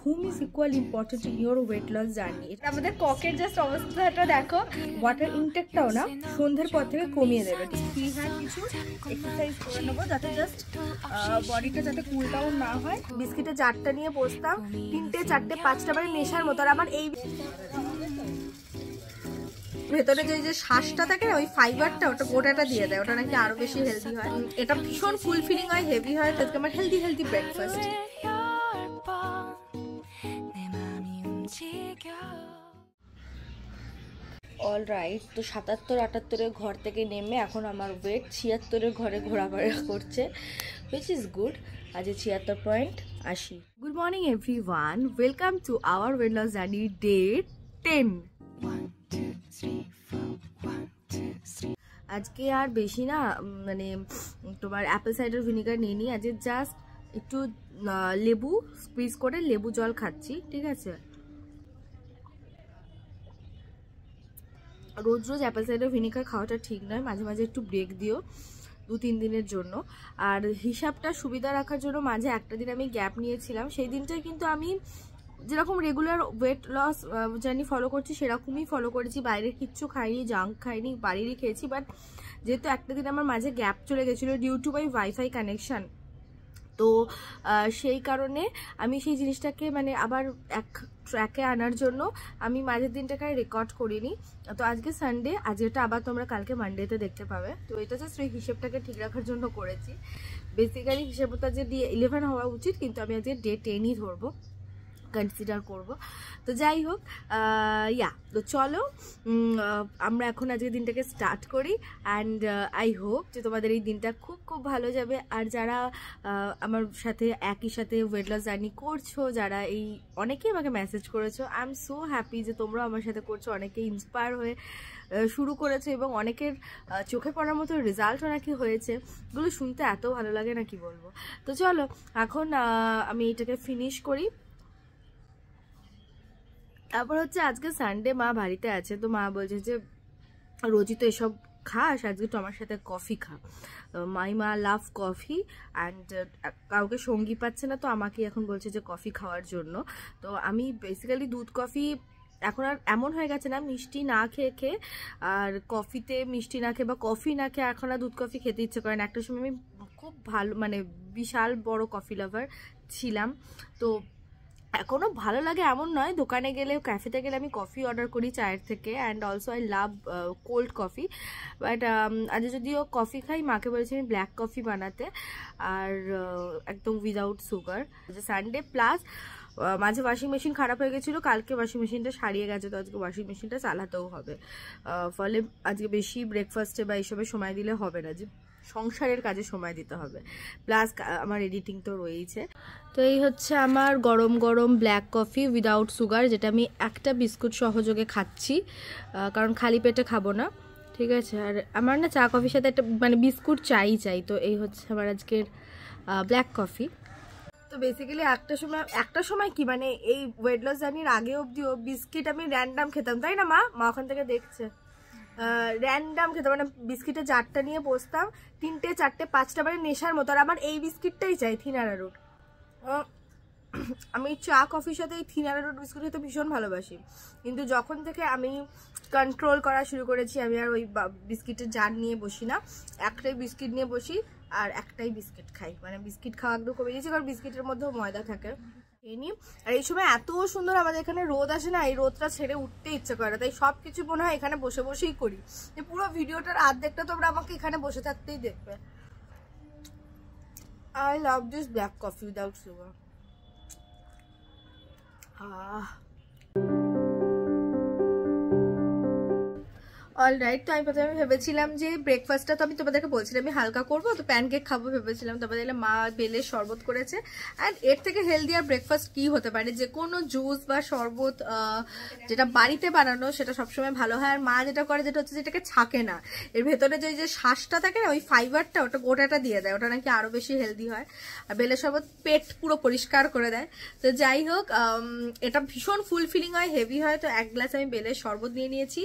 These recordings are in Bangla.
ঘুম is equal important in your weight loss journey. আমাদের ককের জাস্ট অবস্থাটা দেখো, ওয়াটার ইনটেকটাও না সন্ধ্যের পর থেকে কমিয়ে দেবে। ফ্রি হ্যান্ড কিছু এক্সারসাইজ করে নেবো যাতে জাস্ট বডিটা যাতে কুল ডাউন না হয়। বিস্কিটে 4টা নিয়ে বসতাম, 3টে 4টে 5টা মানে নেশার মতো। আর আমার এই ভেতরে যে শ্বাসটা থাকে না, ওই ফাইবারটা ওটা গোটাটা দিয়ে দেয়, ওটা নাকি আরো বেশি হেলদি হয়। এটা ভীষণ ফুলফিলিং হয়, হেভি হয়। আজকে আমার হেলদি ব্রেকফাস্ট। অলরাইট, তো 77-78-এর ঘর থেকে নেমে এখন আমার ওয়েট 76-এর ঘরে ঘোরাফেরা করছে, which is good। আজ 76.80। Good morning everyone, welcome to our weight loss journey day 10। আজকে আর বেশি না, মানে তোমার অ্যাপেল সাইডার ভিনিগার নিয়ে নিই। আজকে জাস্ট একটু লেবু স্কুইজ করে লেবু জল খাচ্ছি, ঠিক আছে। রোজ রোজ অ্যাপেল সাইডার ভিনিগার খাওয়াটা ঠিক নয়, মাঝে মাঝে একটু ব্রেক দিও 2-3 দিনের জন্য। আর হিসাবটা সুবিধা রাখার জন্য মাঝে একটা দিন আমি গ্যাপ নিয়েছিলাম, সেই দিনটায় কিন্তু আমি যেরকম regular weight loss journey follow করছি সেরকমই ফলো করেছি, বাইরের কিচ্ছু খাইনি, জাঙ্ক খাইনি, বাড়িরই খেয়েছি। বাট যেহেতু একটা দিন আমার মাঝে গ্যাপ চলে গেছিলো due to my wifi connection, তো সেই কারণে আমি সেই জিনিসটাকে মানে আবার এক ট্র্যাকে আনার জন্য আমি মাঝের দিনটাকে রেকর্ড করিনি। তো আজকে সানডে, আজকেটা আবার তোমরা কালকে মানডেতে দেখতে পাবে। তো এটা জাস্ট ওই হিসেবটাকে ঠিক রাখার জন্য করেছি। বেসিক্যালি হিসেবটা যে ডে 11 হওয়া উচিত, কিন্তু আমি আজকে ডে 10ই ধরবো, কনসিডার করব। তো যাই হোক, তো চলো আমরা এখন আজকে দিনটাকে স্টার্ট করি। অ্যান্ড আই হোপ যে তোমাদের এই দিনটা খুব খুব ভালো যাবে। আর যারা আমার সাথে একই সাথে ওয়েট লস জার্নি করছো, যারা এই অনেকেই আমাকে মেসেজ করেছো, আই এম সো হ্যাপি যে তোমরা আমার সাথে করছো। অনেকে ইন্সপায়ার হয়ে শুরু করেছে এবং অনেকের চোখে পড়ার মতো রেজাল্টও নাকি হয়েছে। এগুলো শুনতে এত ভালো লাগে না, কি বলবো। তো চলো এখন আমি এটাকে ফিনিশ করি। তারপর হচ্ছে আজকে সানডে, মা বাড়িতে আছে, তো মা বলছে যে রোজই তো এসব খাস, আজকে তো আমার সাথে কফি খা। মাই মা লাভ কফি অ্যান্ড কাউকে সঙ্গী পাচ্ছে না, তো আমাকে এখন বলছে যে কফি খাওয়ার জন্য। তো আমি বেসিক্যালি দুধ কফি এখন আর এমন হয়ে গেছে না মিষ্টি না খেয়ে খেয়ে, আর কফিতে মিষ্টি না খেয়ে বা কফি না খেয়ে এখন আর দুধ কফি খেতে ইচ্ছে করে না। একটা সময় আমি খুব ভালো মানে বিশাল বড় কফি লাভার ছিলাম, তো এখনও ভালো লাগে এমন নয়। দোকানে গেলে, ক্যাফেতে গেলে আমি কফি অর্ডার করি চায়ের থেকে, and also I love cold coffee. But আজ যদিও কফি খাই, মাকে বলেছি আমি ব্ল্যাক কফি বানাতে, আর একদম উইদাউট সুগার। সানডে প্লাস মাঝে ওয়াশিং মেশিন খারাপ হয়ে গেছিলো, কালকে ওয়াশিং মেশিনটা সারিয়ে গেছে, তো আজকে ওয়াশিং মেশিনটা চালাতেও হবে। ফলে আজকে বেশি ব্রেকফাস্টে বা এইসবে সময় দিলে হবে না, যে সংসারের কাজে সময় দিতে হবে। প্লাস আমার এডিটিং তো রয়েইছে। তো এই হচ্ছে আমার গরম গরম ব্ল্যাক কফি উইদাউট সুগার, যেটা আমি একটা বিস্কুট সহযোগে খাচ্ছি, কারণ খালি পেটে খাবো না, ঠিক আছে। আর আমার না চা কফির সাথে একটা মানে বিস্কুট চাই। তো এই হচ্ছে আমার আজকের ব্ল্যাক কফি। তো বেসিক্যালি একটা সময় কি মানে এই ওয়েট লস জার্নির আগে অবধিও বিস্কিট আমি র্যান্ডাম খেতাম, তাই না মা ওখান থেকে দেখছে, র্যান্ডাম খেতাম, মানে বিস্কিটে 4টা নিয়ে বসতাম, 3টে 4টে 5টা মানে নেশার মতো। আর আমার এই বিস্কিটটাই চাই, থিন অ্যারারুট। আমি চা কফির সাথে এই থিন অ্যারারুট বিস্কুট খেতে ভীষণ ভালোবাসি, কিন্তু যখন থেকে আমি কন্ট্রোল করা শুরু করেছি, আমি আর ওই বিস্কিটের জার নিয়ে বসি না, একটাই বিস্কিট নিয়ে বসি আর একটাই বিস্কিট খাই। মানে বিস্কিট খাওয়া একদম কমে দিয়েছি, কারণ বিস্কিটের মধ্যেও ময়দা থাকে। আর এই সময় এত সুন্দর আমাদের এখানে রোদ আসে না, এই রোদটা ছেড়ে উঠতে ইচ্ছে করে না, তাই সবকিছু মনে হয় এখানে বসে বসেই করি। পুরো ভিডিওটার অর্ধেকটা তোমরা আমাকে এখানে বসে থাকতেই দেখবে। I love this black coffee without sugar. Alright, তো আমি প্রথমে ভেবেছিলাম যে ব্রেকফাস্টটা তো আমি তোমাদেরকে বলছিলাম আমি হালকা করবো, তো প্যানকেক খাবো ভেবেছিলাম। তারপরে দেখলাম মা বেলের শরবত করেছে, অ্যান্ড এর থেকে হেলদি আর ব্রেকফাস্ট কি হতে পারে। যে কোনো জুস বা শরবত যেটা বাড়িতে বানানো সেটা সবসময় ভালো হয়। আর মা যেটা করে যেটা হচ্ছে যেটাকে ছাকে না, এর ভেতরে যে শ্বাসটা থাকে না, ওই ফাইবারটা ওটা গোটাটা দিয়ে দেয়, ওটা নাকি আরো বেশি হেলদি হয়। আর বেলের শরবত পেট পুরো পরিষ্কার করে দেয়। তো যাই হোক, এটা ভীষণ ফুলফিলিং হয়, হেভি হয়। তো 1 গ্লাস আমি বেলের শরবত নিয়ে নিয়েছি।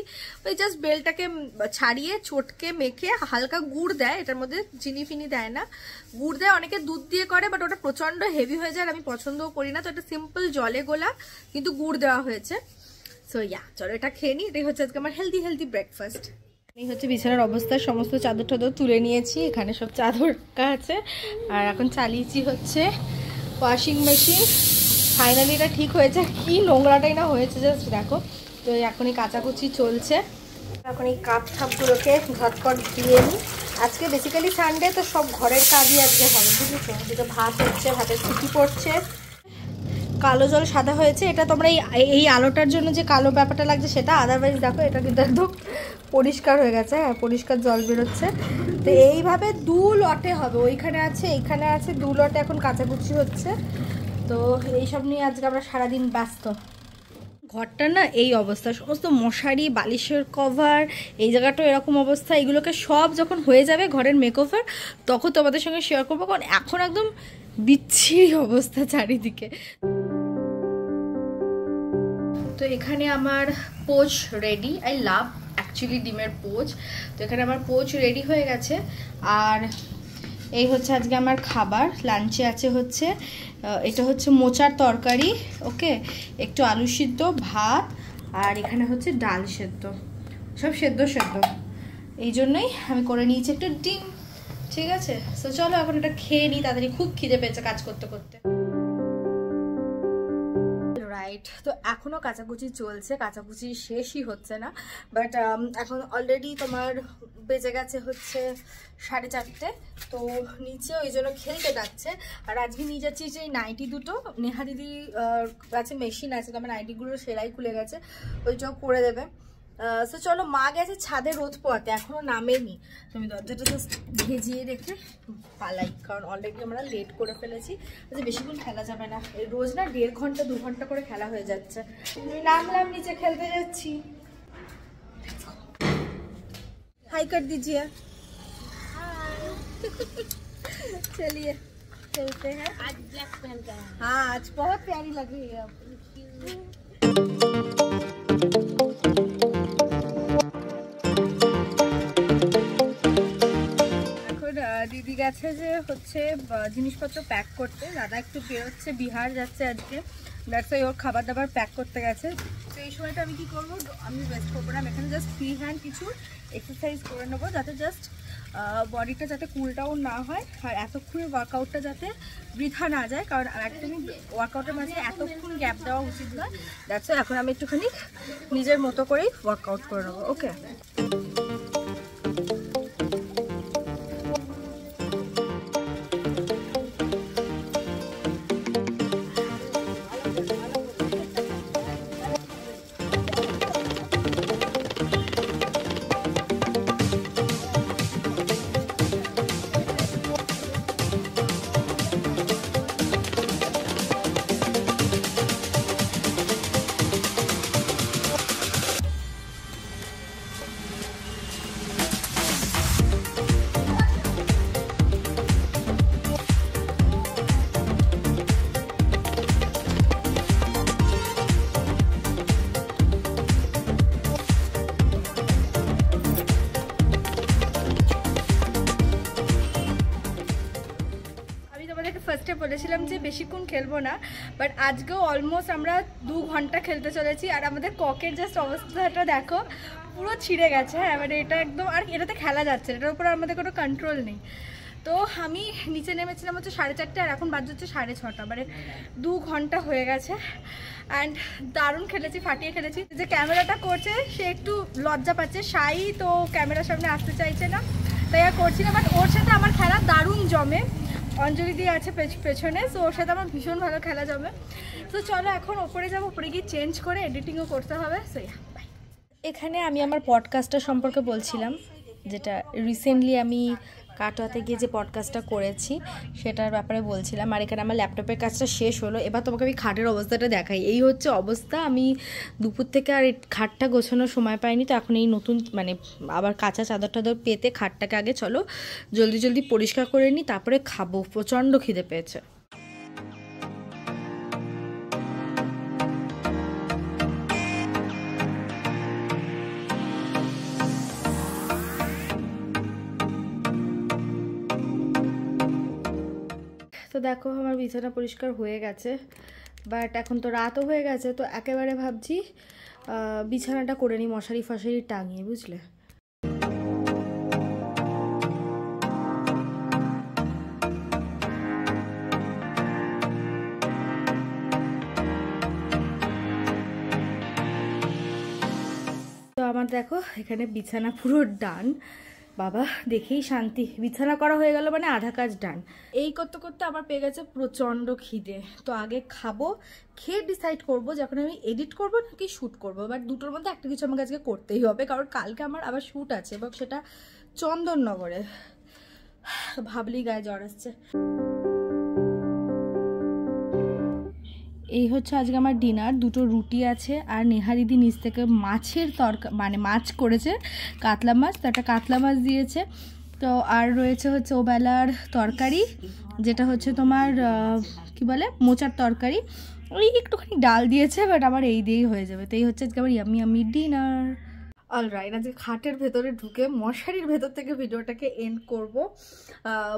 ওই জাস্ট বেলটা এটাকে ছাড়িয়ে চটকে মেখে হালকা গুড় দেয়, এটার মধ্যে চিনি ফিনি দেয় না, গুড় দেয়। অনেকে দুধ দিয়ে করে, বাট ওটা প্রচন্ড হেভি হয়ে যায়, আমি পছন্দও করি না। তো এটা সিম্পল জলে গোলা, কিন্তু গুড় দেওয়া হয়েছে। সো ইয়া, চলো এটা খেয়ে নিই। এটাই হচ্ছে আজকে আমার হেলদি ব্রেকফাস্ট। এই হচ্ছে বিছানার অবস্থা, সমস্ত চাদর টাদর তুলে নিয়েছি, এখানে সব চাদর আছে। আর এখন চালিয়েছি হচ্ছে ওয়াশিং মেশিন। ফাইনালি এটা ঠিক হয়েছে, কি নোংরাটাই না হয়েছে জাস্ট দেখো। তো এখন এই কাচাকুচি চলছে, এখন এই কাপ ঠাপগুলোকে ঝটপট ধুয়ে নিই। আজকে বেসিক্যালি সানডে, তো সব ঘরের কাজই আজকে হবে, বুঝেছো। যেটা ভাত হচ্ছে, ভাতের ছুটি পড়ছে, কালো জল সাদা হয়েছে। এটা তোমরা এই আলোটার জন্য যে কালো ব্যাপারটা লাগছে সেটা, আদারওয়াইজ দেখো এটা কিন্তু একদম পরিষ্কার হয়ে গেছে। হ্যাঁ, পরিষ্কার জল বেরোচ্ছে। তো এইভাবে 2 লটে হবে, ওইখানে আছে এইখানে আছে, 2 লটে এখন কাচাকুচি হচ্ছে। তো এইসব নিয়ে আজকে আমরা সারাদিন ব্যস্ত। ঘরটা না এই অবস্থা, সমস্ত মশারি, বালিশের কভার, এই জায়গাটাও এরকম অবস্থা। এগুলোকে সব যখন হয়ে যাবে ঘরের মেকওভার, তখন তোমাদের সঙ্গে শেয়ার করবো, কারণ এখন একদম বিচ্ছিরি অবস্থা চারিদিকে। তো এখানে আমার poach ready. I love actually ডিমের পোচ। তো এখানে আমার পোচ রেডি হয়ে গেছে। আর এই হচ্ছে আজকে আমার খাবার। লাঞ্চে আছে হচ্ছে এটা হচ্ছে মোচার তরকারি, ওকে, একটু আলু সিদ্ধ, ভাত, আর এখানে হচ্ছে ডাল সেদ্ধ, সব সেদ্ধ। এই জন্যই আমি করে নিয়েছি একটু ডিম। ঠিক আছে, তো চলো এখন এটা খেয়ে নিই তাড়াতাড়ি, খুব খিদে পেয়েছে কাজ করতে করতে। তো এখনো কাচাকুচি চলছে, কাচাকুচি শেষই হচ্ছে না। বাট এখন অলরেডি তোমার বেজে গেছে হচ্ছে 4:30। তো নিচে ওই জন্য খেলতে যাচ্ছে। আর আজকে নিয়ে যাচ্ছি যে নাইটি দুটো, নেহা দিদি কাছে মেশিন আছে, তো আমার নাইটিগুলো সেলাই খুলে গেছে, ওইটাও করে দেবে। তো চলো, মা গেছে ছাদে রোদ পোয়াতে, এখনো নামেনি। তো আমি দরজাটা জাস্ট ভেজিয়ে রেখে পালাই, কারণ অলরেডি আমরা লেট করে ফেলেছি। বেশিক্ষণ খেলা যাবে না, রোজ না 1.5 ঘন্টা 2 ঘন্টা করে খেলা হয়ে যাচ্ছে। আমি নামলাম, নিচে খেলতে যাচ্ছি। हाई कर दीजिए। चलिए चलते हैं। आज ब्लैक पहन कर, हाँ आज बहुत प्यारी लग रही है आप। দিদি গেছে যে হচ্ছে জিনিসপত্র প্যাক করতে, দাদা একটু বেরোচ্ছে, বিহার যাচ্ছে আজকে, দ্যাটস ওয়াই ওর খাবার দাবার প্যাক করতে গেছে। তো এই সময়টা আমি কি করবো, আমি ওয়েস্ট করবো না, এখানে জাস্ট ফ্রি হ্যান্ড কিছু এক্সারসাইজ করে নেবো, যাতে জাস্ট বডিটা যাতে কুল ডাউন না হয়, আর এতক্ষণের ওয়ার্কআউটটা যাতে বৃথা না যায়, কারণ একদমই ওয়ার্কআউটের মাঝে এতক্ষণ গ্যাপ দেওয়া উচিত নয়। দ্যাটস ওয়াই এখন আমি একটুখানি নিজের মতো করেই ওয়ার্কআউট করে নেবো, ওকে। ফার্স্টে বলেছিলাম যে বেশিক্ষণ খেলবো না, বাট আজকেও অলমোস্ট আমরা 2 ঘন্টা খেলতে চলেছি। আর আমাদের ককের জাস্ট অবস্থাটা দেখো, পুরো ছিঁড়ে গেছে। হ্যাঁ, মানে এটা একদম, আর এটাতে খেলা যাচ্ছে না, এটার উপর আমাদের কোনো কন্ট্রোল নেই। তো আমি নিচে নেমেছিলাম হচ্ছে 4:30, আর এখন বাজে হচ্ছে 6:30, মানে 2 ঘন্টা হয়ে গেছে। অ্যান্ড দারুণ খেলেছি, ফাটিয়ে খেলেছি। যে ক্যামেরাটা করছে সে একটু লজ্জা পাচ্ছে, সাই তো ক্যামেরার সামনে আসতে চাইছে না, তাই আর করছি না। বাট ওর সাথে আমার খেলা দারুণ জমে, অঞ্জলি দিয়ে আছে পেছনে, তো ওর সাথে আমার ভীষণ ভালো খেলা জমে। তো চলো এখন ওপরে যাবো, ওপরে গিয়ে চেঞ্জ করে এডিটিংও করতে হবে। So bye. এখানে আমি আমার পডকাস্টটা সম্পর্কে বলছিলাম, যেটা রিসেন্টলি আমি কাটোয়াতে গিয়ে যে পডকাস্টটা করেছি সেটার ব্যাপারে বলছিলাম। আর এখানে আমার ল্যাপটপের কাজটা শেষ হলো, এবার তোমাকে আমি খাটের অবস্থাটা দেখাই। এই হচ্ছে অবস্থা, আমি দুপুর থেকে আর খাটটা গোছানোর সময় পাইনি। তো এখন এই নতুন মানে আবার কাঁচা চাদর টাদর পেতে খাটটাকে আগে চলো জলদি পরিষ্কার করে নিই, তারপরে খাবো, প্রচণ্ড খিদে পেয়েছে। দেখো আমার বিছানা পরিষ্কার হয়ে গেছে, বাট এখন তো রাতও হয়ে গেছে, তো একেবারে ভাবছি বিছানাটা করে নিই মশারি ফশারি টাঙিয়ে, বুঝলে। তো আমার দেখো এখানে বিছানা পুরো ডান, বাবা দেখেই শান্তি, বিছানা করা হয়ে গেল মানে আধা কাজ ডান। এই করতে করতে আমার পেয়ে গেছে প্রচণ্ড খিদে, তো আগে খাবো, খেয়ে ডিসাইড করবো যখন আমি এডিট করবো নাকি শ্যুট করবো, বাট দুটোর মধ্যে একটা কিছু আমাকে আজকে করতেই হবে, কারণ কালকে আমার আবার শ্যুট আছে এবং সেটা চন্দননগরে। ভাবলেই গায়ে জ্বর আসছে। এই হচ্ছে আজকে আমার ডিনার, দুটো রুটি আছে আর নেহা দিদি নিচ থেকে মাছের মানে মাছ করেছে, কাতলা মাছ, তো একটা কাতলা মাছ দিয়েছে। তো আর রয়েছে হচ্ছে ওবেলার তরকারি, যেটা হচ্ছে তোমার কি বলে মোচার তরকারি, ওই একটুখানি ডাল দিয়েছে, বাট আমার এই দিয়েই হয়ে যাবে। তো এই হচ্ছে আজকে আমার ইয়ামি ইয়ামি ডিনার। অলরাইট, আজকে খাটের ভেতরে ঢুকে মশারির ভেতর থেকে ভিডিওটাকে এন্ড করব।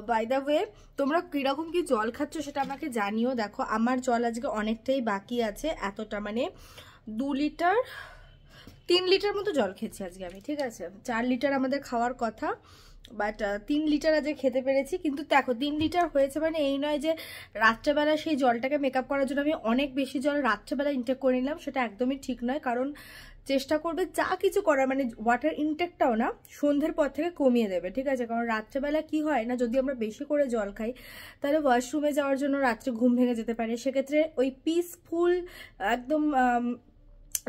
বাই দ্য ওয়ে, তোমরা কীরকম কি জল খাচ্ছ সেটা আমাকে জানিও। দেখো আমার জল আজকে অনেকটাই বাকি আছে, এতটা মানে 3 লিটার মতো জল খেয়েছি আজকে আমি, ঠিক আছে। 4 লিটার আমাদের খাওয়ার কথা, বাট 3 লিটার আজকে খেতে পেরেছি। কিন্তু দেখো 3 লিটার হয়েছে মানে এই নয় যে রাত্রেবেলা সেই জলটাকে মেকআপ করার জন্য আমি অনেক বেশি জল রাত্রেবেলা ইনটেক করে নিলাম, সেটা একদমই ঠিক নয়। কারণ চেষ্টা করবে যা কিছু করার মানে ওয়াটার ইনটেকটাও না সন্ধ্যের পর থেকে কমিয়ে দেবে, ঠিক আছে। কারণ রাত্রেবেলা কি হয় না, যদি আমরা বেশি করে জল খাই তাহলে ওয়াশরুমে যাওয়ার জন্য রাত্রে ঘুম ভেঙে যেতে পারে, সেক্ষেত্রে ওই পিসফুল একদম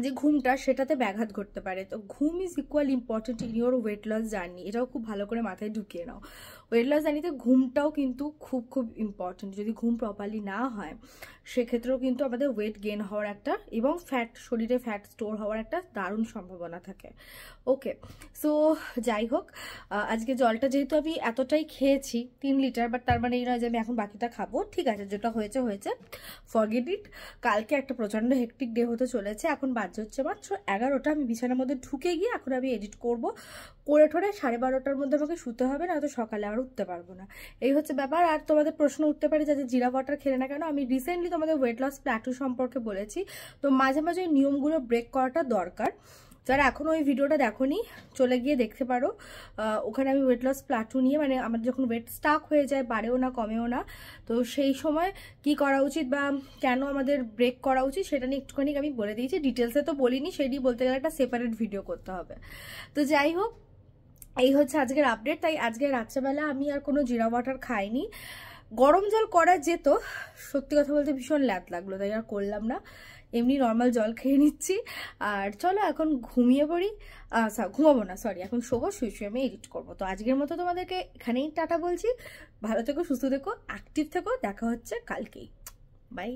যে ঘুমটা সেটাতে ব্যাঘাত ঘটতে পারে। তো ঘুম is equal important in your weight loss journey, এটাও খুব ভালো করে মাথায় ঢুকিয়ে নাও। ওয়েট লস জার্নিতে ঘুমটাও কিন্তু খুব খুব ইম্পর্টেন্ট, যদি ঘুম প্রপারলি না হয় সেক্ষেত্রেও কিন্তু আমাদের ওয়েট গেইন হওয়ার একটা এবং শরীরে ফ্যাট স্টোর হওয়ার একটা দারুণ সম্ভাবনা থাকে। ওকে, সো যাই হোক, আজকে জলটা যেহেতু আমি এতটাই খেয়েছি 3 লিটার, বাট তার মানে এই নয় যে আমি এখন বাকিটা খাবো, ঠিক আছে। যেটা হয়েছে হয়েছে, ফরগেট ইট। কালকে একটা প্রচণ্ড হেক্টিক ডে হতে চলেছে, এখন বাজে হচ্ছে মাত্র 11টা। আমি বিছানার মধ্যে ঢুকে গিয়ে এখন আমি এডিট করব, করে ঠোরে 12:30টার মধ্যে আমাকে শুতে হবে, না তো সকালে আর উঠতে পারবো না। এই হচ্ছে ব্যাপার। আর তোমাদের প্রশ্ন উঠতে পারে যে জিরা ওয়াটার খেলে না কেন। আমি রিসেন্টলি তোমাদের ওয়েট লস প্ল্যাটু সম্পর্কে বলেছি, তো মাঝে মাঝে ওই নিয়মগুলো ব্রেক করাটা দরকার। যারা এখনও ওই ভিডিওটা দেখোনি চলে গিয়ে দেখতে পারো, ওখানে আমি ওয়েট লস প্ল্যাটু নিয়ে মানে আমার যখন ওয়েট স্টাক হয়ে যায়, বাড়েও না কমেও না, তো সেই সময় কি করা উচিত বা কেন আমাদের ব্রেক করা উচিত সেটা নিয়ে একটুখানি আমি বলে দিয়েছি। ডিটেলসে তো বলিনি, সেটি বলতে গেলে একটা সেপারেট ভিডিও করতে হবে। তো যাই হোক, এই হচ্ছে আজকের আপডেট। তাই আজকে রাত্রেবেলা আমি আর কোনো জিরা ওয়াটার খাইনি। গরম জল করা যেত, সত্যি কথা বলতে ভীষণ ল্যাদ লাগলো, তাই আর করলাম না, এমনি নর্মাল জল খেয়ে নিচ্ছি। আর চলো এখন ঘুমিয়ে পড়ি, ঘুমাবো না সরি, এখন শোবো, শুয়ে আমি এডিট করবো। তো আজকের মতো তোমাদেরকে এখানেই টাটা বলছি, ভালো থেকো, সুস্থ থেকো, অ্যাক্টিভ থেকো, দেখা হচ্ছে কালকেই, বাই।